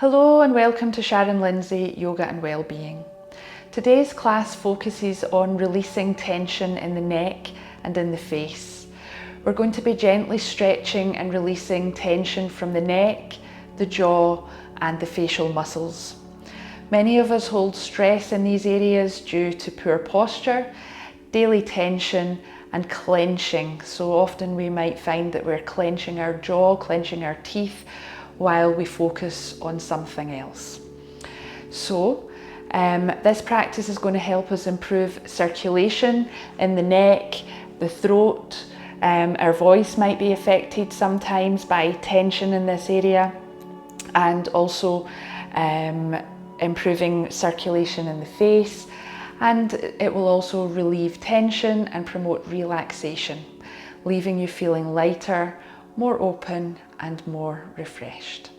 Hello and welcome to Sharon Lindsay Yoga and Wellbeing. Today's class focuses on releasing tension in the neck and in the face. We're going to be gently stretching and releasing tension from the neck, the jaw and the facial muscles. Many of us hold stress in these areas due to poor posture, daily tension and clenching. So often we might find that we're clenching our jaw, clenching our teeth, while we focus on something else. So this practice is going to help us improve circulation in the neck, the throat. Our voice might be affected sometimes by tension in this area, and also improving circulation in the face, and it will also relieve tension and promote relaxation, leaving you feeling lighter, more open and more refreshed.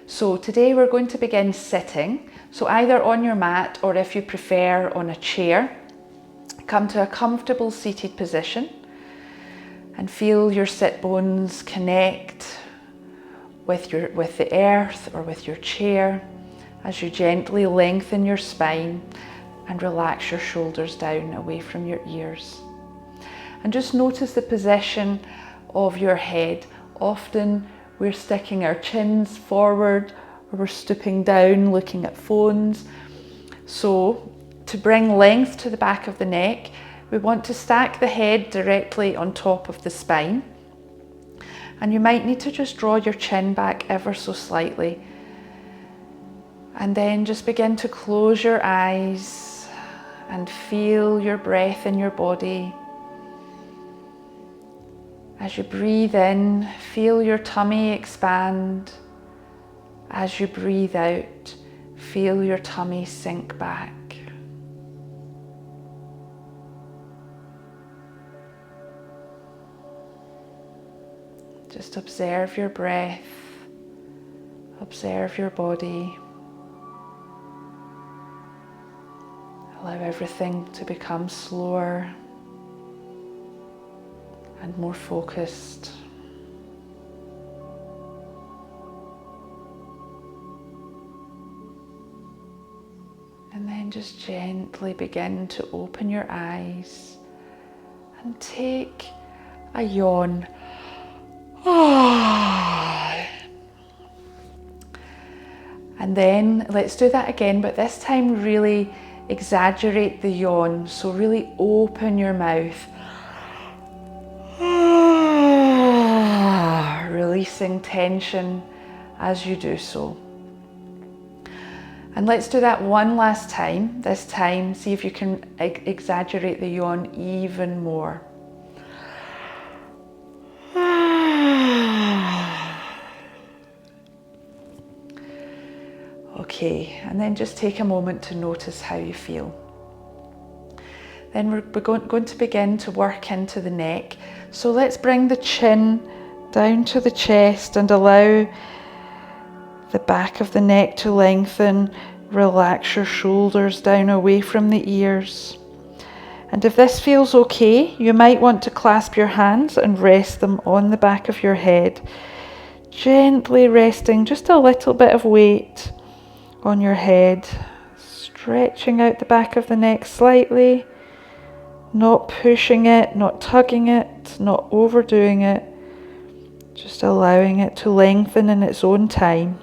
So today we're going to begin sitting. So either on your mat or, if you prefer, on a chair. Come to a comfortable seated position and feel your sit bones connect with the earth or with your chair as you gently lengthen your spine and relax your shoulders down away from your ears. And just notice the position of your head. Often we're sticking our chins forward or we're stooping down looking at phones. So to bring length to the back of the neck, we want to stack the head directly on top of the spine. And you might need to just draw your chin back ever so slightly. And then just begin to close your eyes and feel your breath in your body. As you breathe in, feel your tummy expand. As you breathe out, feel your tummy sink back. Just observe your breath, observe your body. Allow everything to become slower and more focused. And then just gently begin to open your eyes and take a yawn. And then let's do that again, but this time really exaggerate the yawn. So really open your mouth. Releasing tension as you do so. And let's do that one last time. This time, see if you can exaggerate the yawn even more. Okay, and then just take a moment to notice how you feel. Then we're going to begin to work into the neck. So let's bring the chin down to the chest and allow the back of the neck to lengthen. Relax your shoulders down away from the ears. And if this feels okay, you might want to clasp your hands and rest them on the back of your head. Gently resting just a little bit of weight on your head. Stretching out the back of the neck slightly. Not pushing it, not tugging it, not overdoing it. Just allowing it to lengthen in its own time.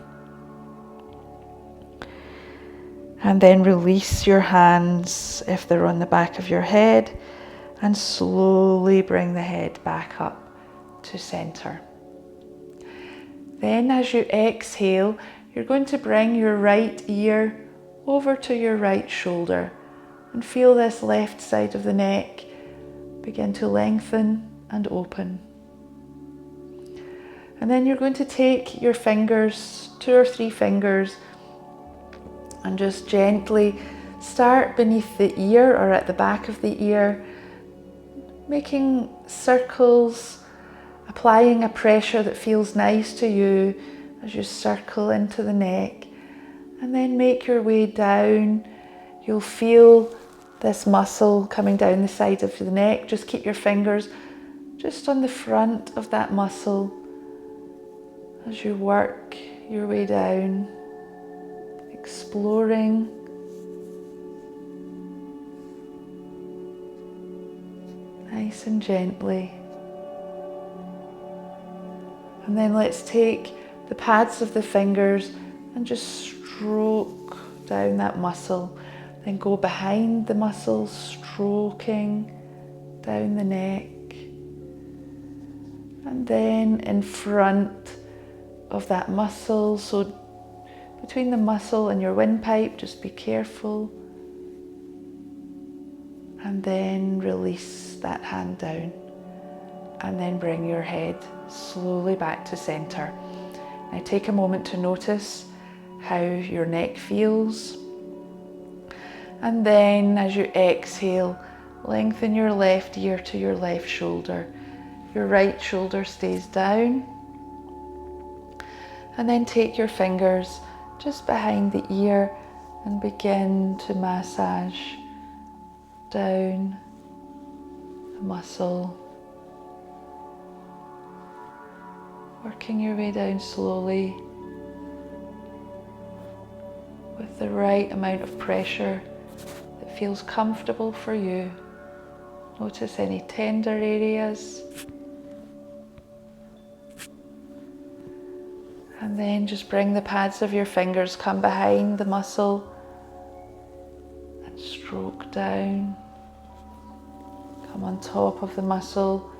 And then release your hands if they're on the back of your head and slowly bring the head back up to center. Then as you exhale, you're going to bring your right ear over to your right shoulder and feel this left side of the neck begin to lengthen and open. And then you're going to take your fingers, 2 or 3 fingers, and just gently start beneath the ear or at the back of the ear, making circles, applying a pressure that feels nice to you as you circle into the neck. And then make your way down. You'll feel this muscle coming down the side of the neck. Just keep your fingers just on the front of that muscle as you work your way down. exploring. Nice and gently. And then let's take the pads of the fingers and just stroke down that muscle. Then go behind the muscle, stroking down the neck. And then in front of that muscle, so between the muscle and your windpipe, just be careful. And then release that hand down. And then bring your head slowly back to center. Now take a moment to notice how your neck feels. And then as you exhale, lengthen your left ear to your left shoulder. Your right shoulder stays down. And then take your fingers just behind the ear and begin to massage down the muscle. Working your way down slowly with the right amount of pressure that feels comfortable for you. Notice any tender areas. And then just bring the pads of your fingers, come behind the muscle and stroke down. Come on top of the muscle,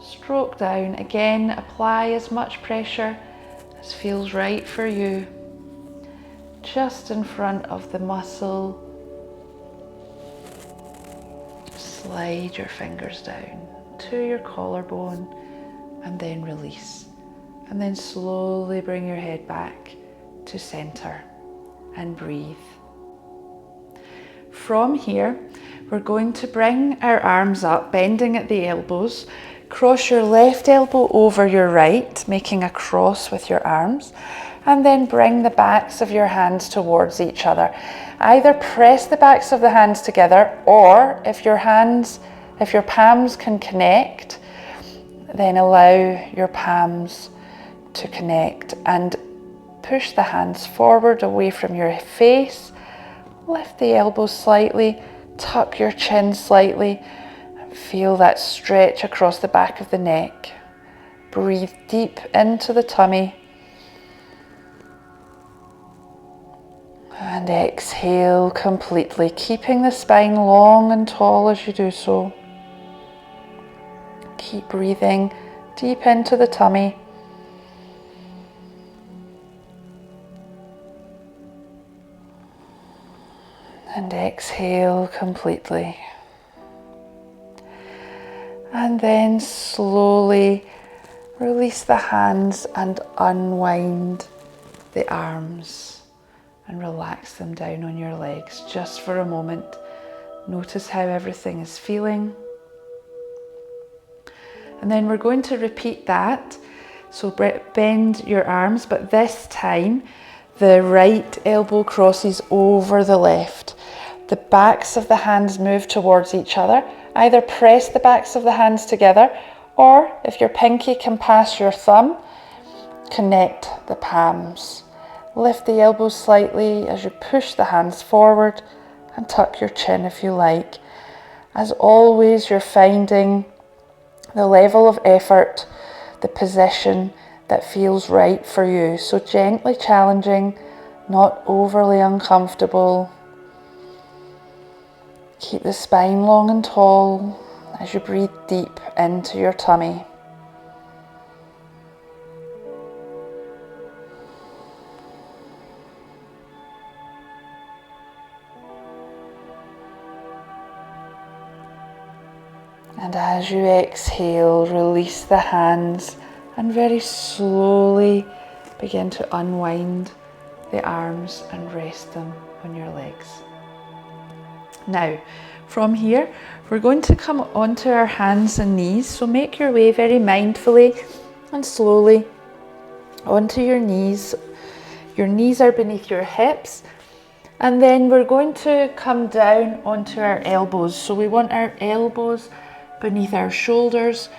stroke down. Again, apply as much pressure as feels right for you. Just in front of the muscle, slide your fingers down to your collarbone and then release. And then slowly bring your head back to center and breathe. From here, we're going to bring our arms up, bending at the elbows. Cross your left elbow over your right, making a cross with your arms, and then bring the backs of your hands towards each other. Either press the backs of the hands together, or if your palms can connect, then allow your palms to connect and push the hands forward away from your face. Lift the elbows slightly, tuck your chin slightly, and feel that stretch across the back of the neck. Breathe deep into the tummy and exhale completely, keeping the spine long and tall as you do so. Keep breathing deep into the tummy. And exhale completely. And then slowly release the hands and unwind the arms and relax them down on your legs just for a moment. Notice how everything is feeling. And then we're going to repeat that. So bend your arms, but this time the right elbow crosses over the left. The backs of the hands move towards each other. Either press the backs of the hands together, or if your pinky can pass your thumb, connect the palms. Lift the elbows slightly as you push the hands forward and tuck your chin if you like. As always, you're finding the level of effort, the position that feels right for you. So gently challenging, not overly uncomfortable. Keep the spine long and tall as you breathe deep into your tummy. And as you exhale, release the hands and very slowly begin to unwind the arms and rest them on your legs. Now, from here, we're going to come onto our hands and knees. So make your way very mindfully and slowly onto your knees. Your knees are beneath your hips. And then we're going to come down onto our elbows. So we want our elbows beneath our shoulders.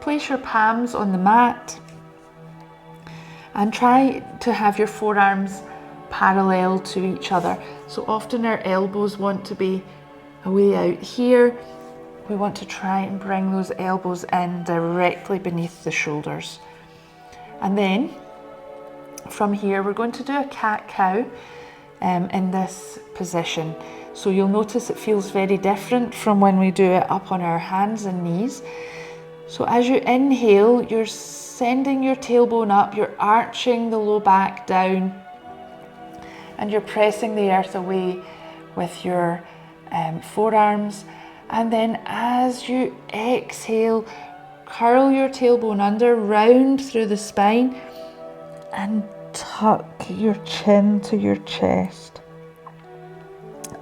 Place your palms on the mat and try to have your forearms parallel to each other. So often our elbows want to be away out here. We want to try and bring those elbows in directly beneath the shoulders. And then from here, we're going to do a cat-cow in this position. So you'll notice it feels very different from when we do it up on our hands and knees. So as you inhale, you're sending your tailbone up, you're arching the low back down, and you're pressing the earth away with your forearms. And then as you exhale, curl your tailbone under, round through the spine, and tuck your chin to your chest.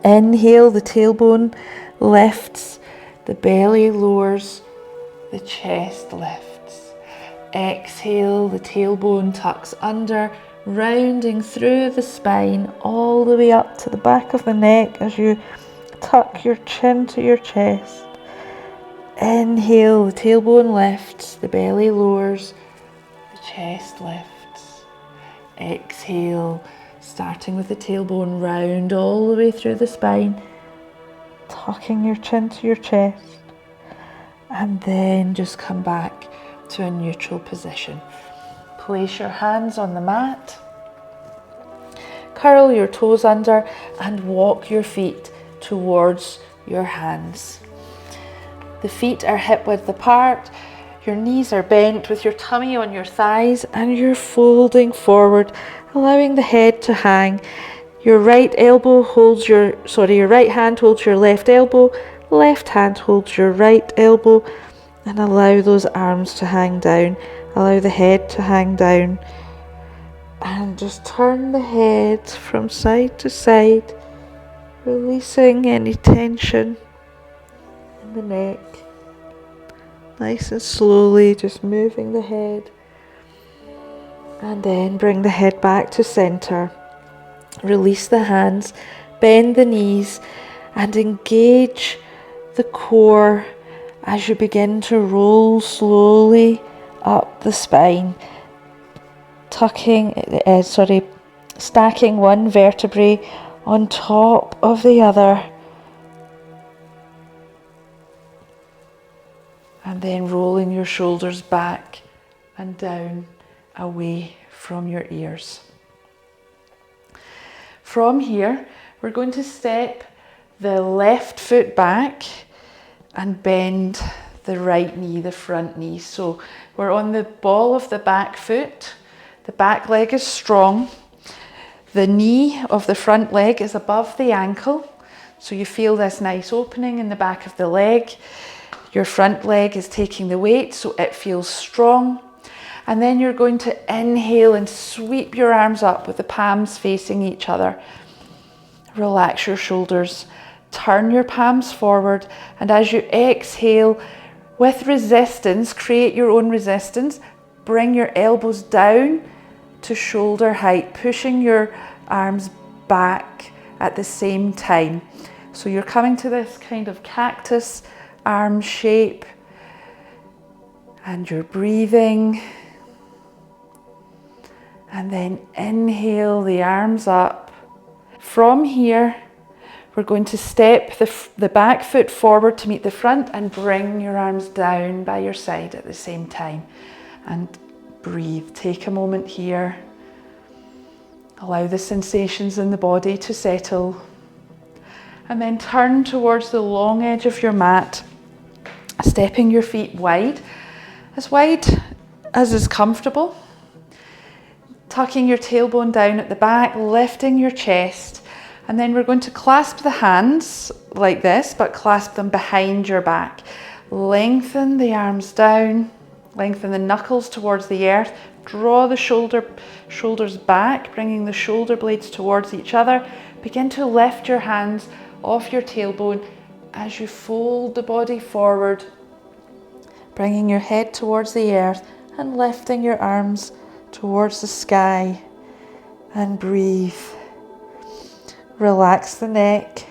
Inhale, the tailbone lifts, the belly lowers, the chest lifts. Exhale, the tailbone tucks under, rounding through the spine all the way up to the back of the neck as you tuck your chin to your chest. Inhale, the tailbone lifts, the belly lowers, the chest lifts. Exhale, starting with the tailbone round all the way through the spine, tucking your chin to your chest, and then just come back to a neutral position. Place your hands on the mat, curl your toes under, and walk your feet towards your hands. The feet are hip width apart, your knees are bent with your tummy on your thighs, and you're folding forward, allowing the head to hang. Your right hand holds your left elbow, left hand holds your right elbow, and allow those arms to hang down. Allow the head to hang down. And just turn the head from side to side, releasing any tension in the neck. Nice and slowly, just moving the head. And then bring the head back to center. Release the hands, bend the knees, and engage the core as you begin to roll slowly up the spine, stacking one vertebrae on top of the other, and then rolling your shoulders back and down away from your ears. From here, we're going to step the left foot back and bend the right knee, the front knee. So we're on the ball of the back foot. The back leg is strong. The knee of the front leg is above the ankle. So you feel this nice opening in the back of the leg. Your front leg is taking the weight, so it feels strong. And then you're going to inhale and sweep your arms up with the palms facing each other. Relax your shoulders. Turn your palms forward, and as you exhale, with resistance, create your own resistance. Bring your elbows down to shoulder height, pushing your arms back at the same time. So you're coming to this kind of cactus arm shape, and you're breathing. And then inhale the arms up. From here, we're going to step the back foot forward to meet the front and bring your arms down by your side at the same time. And breathe. Take a moment here. Allow the sensations in the body to settle. And then turn towards the long edge of your mat, stepping your feet wide as is comfortable. Tucking your tailbone down at the back, lifting your chest. And then we're going to clasp the hands like this, but clasp them behind your back. Lengthen the arms down, lengthen the knuckles towards the earth. Draw the shoulders back, bringing the shoulder blades towards each other. Begin to lift your hands off your tailbone as you fold the body forward, bringing your head towards the earth and lifting your arms towards the sky. And breathe. Relax the neck,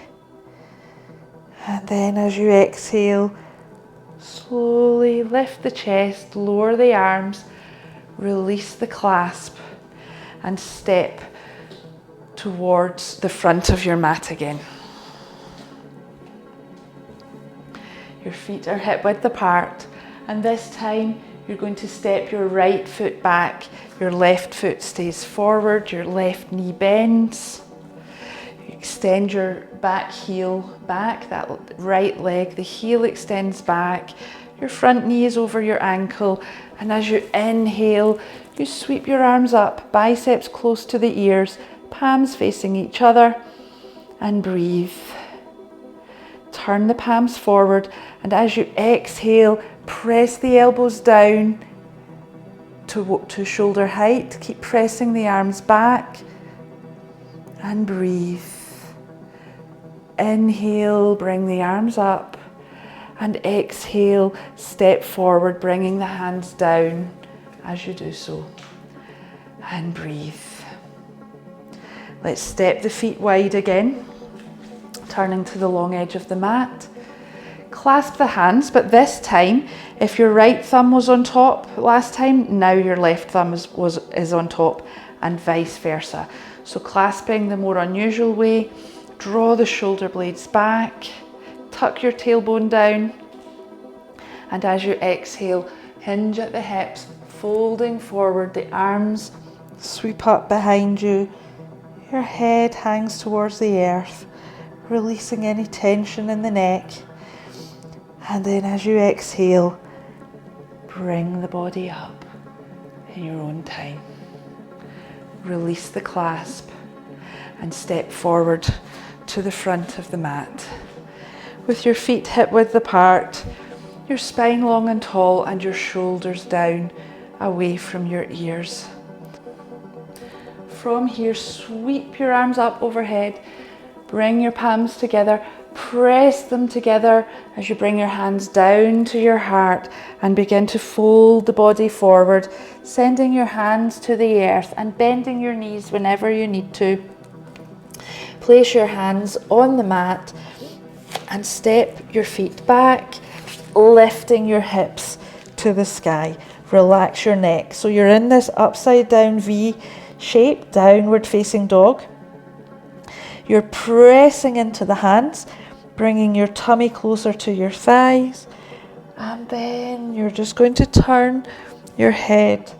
and then as you exhale, slowly lift the chest, lower the arms, release the clasp, and step towards the front of your mat again. Your feet are hip width apart, and this time you're going to step your right foot back, your left foot stays forward, your left knee bends. You extend your back heel back, that right leg, the heel extends back, your front knee is over your ankle, and as you inhale, you sweep your arms up, biceps close to the ears, palms facing each other, and breathe. Turn the palms forward, and as you exhale, press the elbows down to shoulder height. Keep pressing the arms back and breathe. Inhale, bring the arms up, and exhale, step forward, bringing the hands down as you do so, and breathe. Let's step the feet wide again, turning to the long edge of the mat. Clasp the hands, but this time, if your right thumb was on top last time, now your left thumb is on top, and vice versa. So clasping the more unusual way, draw the shoulder blades back, tuck your tailbone down, and as you exhale, hinge at the hips, folding forward, the arms sweep up behind you, your head hangs towards the earth, releasing any tension in the neck. And then as you exhale, bring the body up in your own time. Release the clasp and step forward to the front of the mat. With your feet hip width apart, your spine long and tall, and your shoulders down away from your ears. From here, sweep your arms up overhead, bring your palms together, press them together as you bring your hands down to your heart and begin to fold the body forward, sending your hands to the earth and bending your knees whenever you need to. Place your hands on the mat and step your feet back, lifting your hips to the sky. Relax your neck. So you're in this upside down V shape, downward facing dog. You're pressing into the hands, bringing your tummy closer to your thighs, and then you're just going to turn your head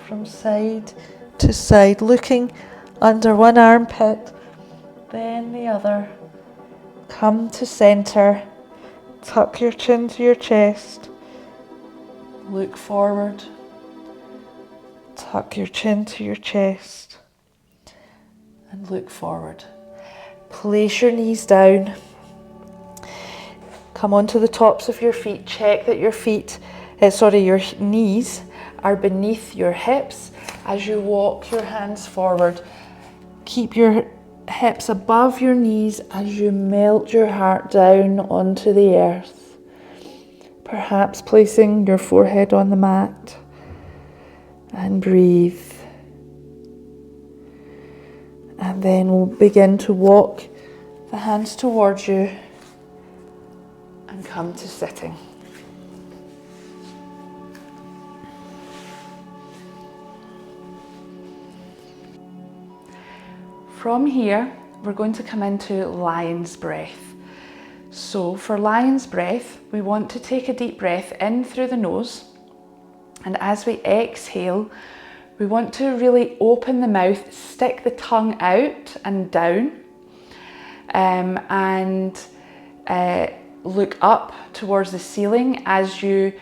from side to side, looking under one armpit, then the other. Come to center, tuck your chin to your chest, look forward, tuck your chin to your chest, and look forward. Place your knees down. Come onto the tops of your feet. Check that your knees are beneath your hips as you walk your hands forward. Keep your hips above your knees as you melt your heart down onto the earth. Perhaps placing your forehead on the mat, and breathe. And then we'll begin to walk the hands towards you and come to sitting. From here, we're going to come into lion's breath. So for lion's breath, we want to take a deep breath in through the nose. And as we exhale, we want to really open the mouth, stick the tongue out and down, and look up towards the ceiling as you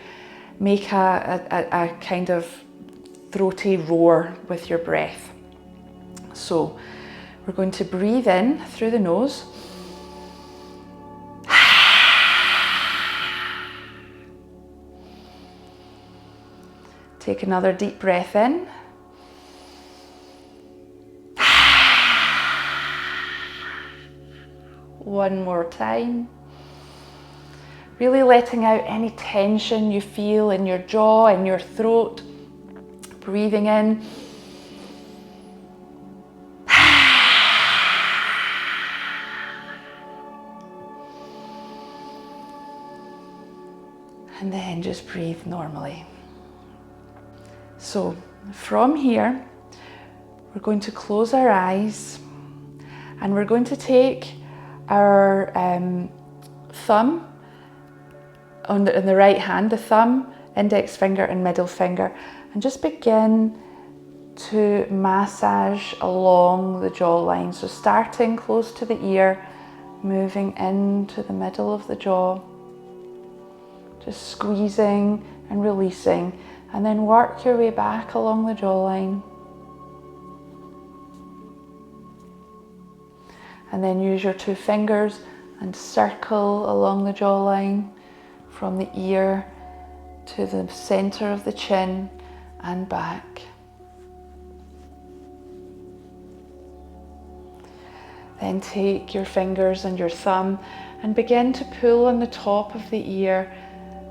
make a kind of throaty roar with your breath. So we're going to breathe in through the nose. Take another deep breath in. One more time. Really letting out any tension you feel in your jaw, in your throat. Breathing in. And then just breathe normally. So from here, we're going to close our eyes And we're going to take our thumb on the right hand, the thumb, index finger and middle finger, and just begin to massage along the jawline. So starting close to the ear, moving into the middle of the jaw, just squeezing and releasing, and then work your way back along the jawline. And then use your 2 fingers and circle along the jawline from the ear to the center of the chin and back. Then take your fingers and your thumb and begin to pull on the top of the ear.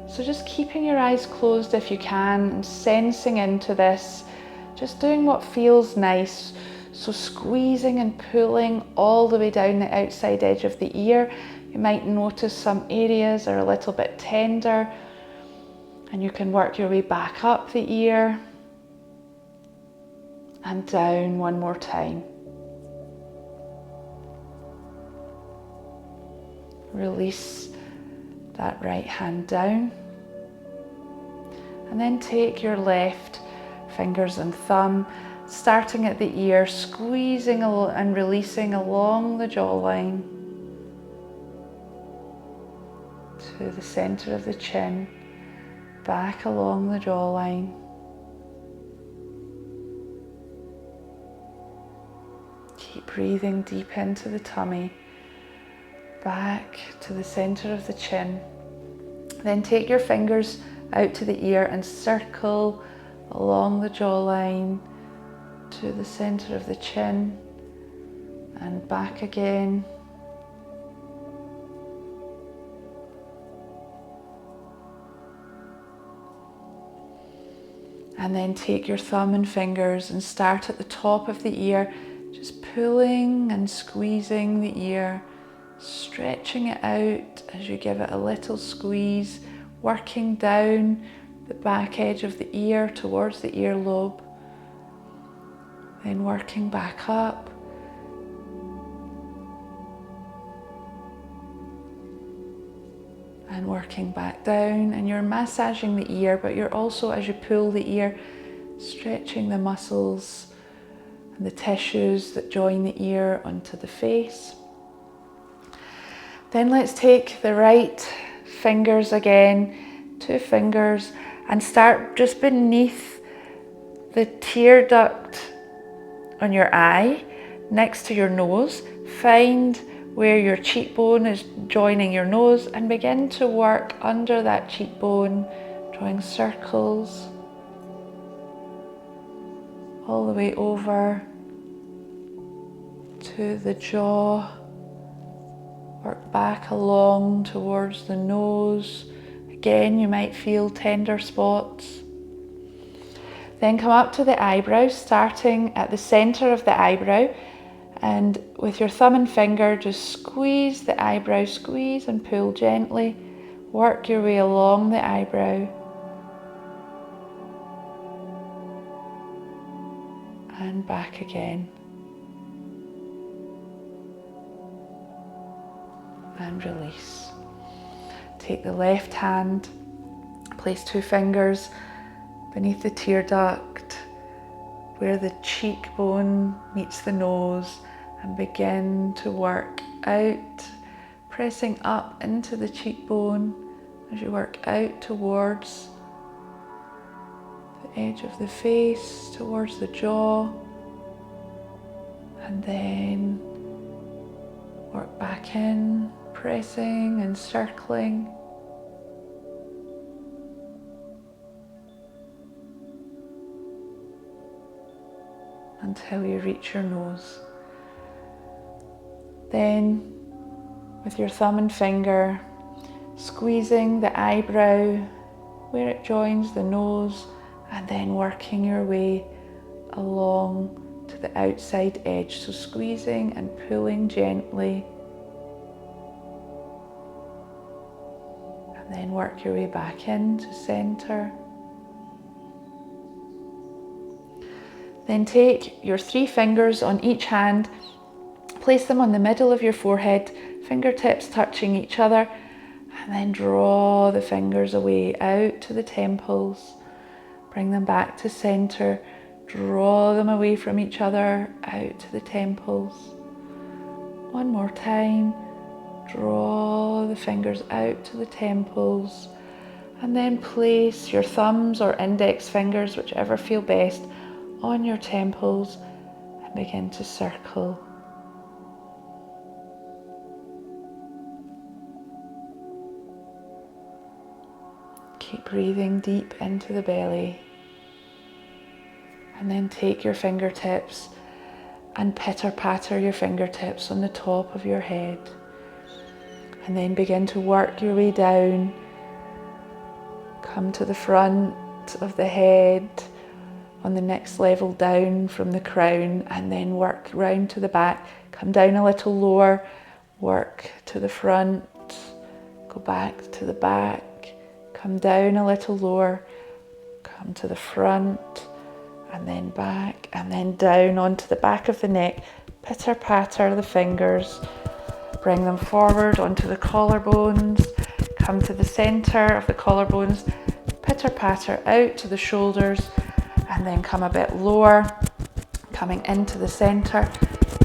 So just keeping your eyes closed if you can and sensing into this, just doing what feels nice. So squeezing and pulling all the way down the outside edge of the ear. You might notice some areas are a little bit tender, and you can work your way back up the ear and down one more time. Release that right hand down, and then take your left fingers and thumb, starting at the ear, squeezing and releasing along the jawline to the center of the chin, back along the jawline. Keep breathing deep into the tummy, back to the center of the chin. Then take your fingers out to the ear and circle along the jawline to the center of the chin and back again. And then take your thumb and fingers and start at the top of the ear, just pulling and squeezing the ear, stretching it out as you give it a little squeeze, working down the back edge of the ear towards the earlobe, then working back up, and working back down. And you're massaging the ear, but you're also, as you pull the ear, stretching the muscles and the tissues that join the ear onto the face. Then let's take the right fingers again, 2 fingers, and start just beneath the tear duct on your eye, next to your nose. Find where your cheekbone is joining your nose and begin to work under that cheekbone, drawing circles all the way over to the jaw. Work back along towards the nose. Again, you might feel tender spots. Then come up to the eyebrows, starting at the center of the eyebrow, and with your thumb and finger, just squeeze the eyebrow, squeeze and pull gently. Work your way along the eyebrow. And back again. And release. Take the left hand, place 2 fingers beneath the tear duct where the cheekbone meets the nose, and begin to work out, pressing up into the cheekbone as you work out towards the edge of the face, towards the jaw, and then work back in, pressing and circling. Until you reach your nose. Then, with your thumb and finger, squeezing the eyebrow where it joins the nose, and then working your way along to the outside edge. So squeezing and pulling gently, and then work your way back into center. Then take your 3 fingers on each hand, place them on the middle of your forehead, fingertips touching each other, and then draw the fingers away out to the temples. Bring them back to center, draw them away from each other, out to the temples. One more time, draw the fingers out to the temples, and then place your thumbs or index fingers, whichever feel best, on your temples and begin to circle. Keep breathing deep into the belly, and then take your fingertips and pitter-patter your fingertips on the top of your head, and then begin to work your way down. Come to the front of the head, on the next level down from the crown, and then work round to the back. Come down a little lower, work to the front, go back to the back, come down a little lower, come to the front, and then back, and then down onto the back of the neck. Pitter patter the fingers, bring them forward onto the collarbones, come to the center of the collarbones, pitter patter out to the shoulders, and then come a bit lower, coming into the center,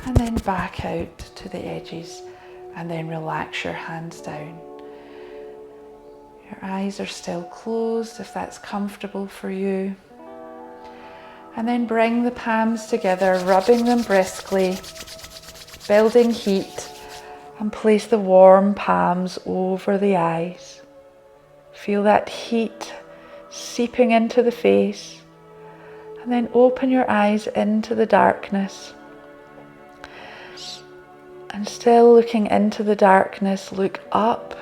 and then back out to the edges, and then relax your hands down. Your eyes are still closed if that's comfortable for you. And then bring the palms together, rubbing them briskly, building heat, and place the warm palms over the eyes. Feel that heat seeping into the face, and then open your eyes into the darkness. And still looking into the darkness, look up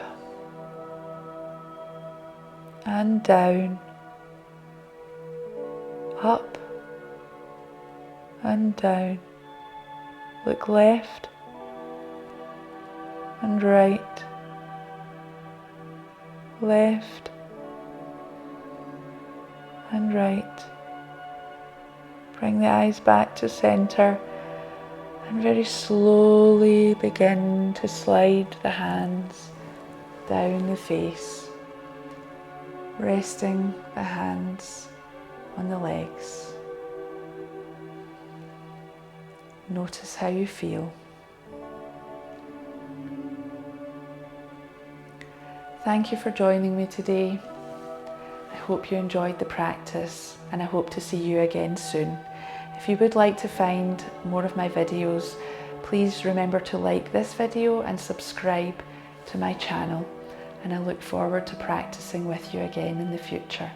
and down, up and down. Look left and right, left and right. Bring the eyes back to center, and very slowly begin to slide the hands down the face, resting the hands on the legs. Notice how you feel. Thank you for joining me today. I hope you enjoyed the practice, and I hope to see you again soon. If you would like to find more of my videos, please remember to like this video and subscribe to my channel, and I look forward to practicing with you again in the future.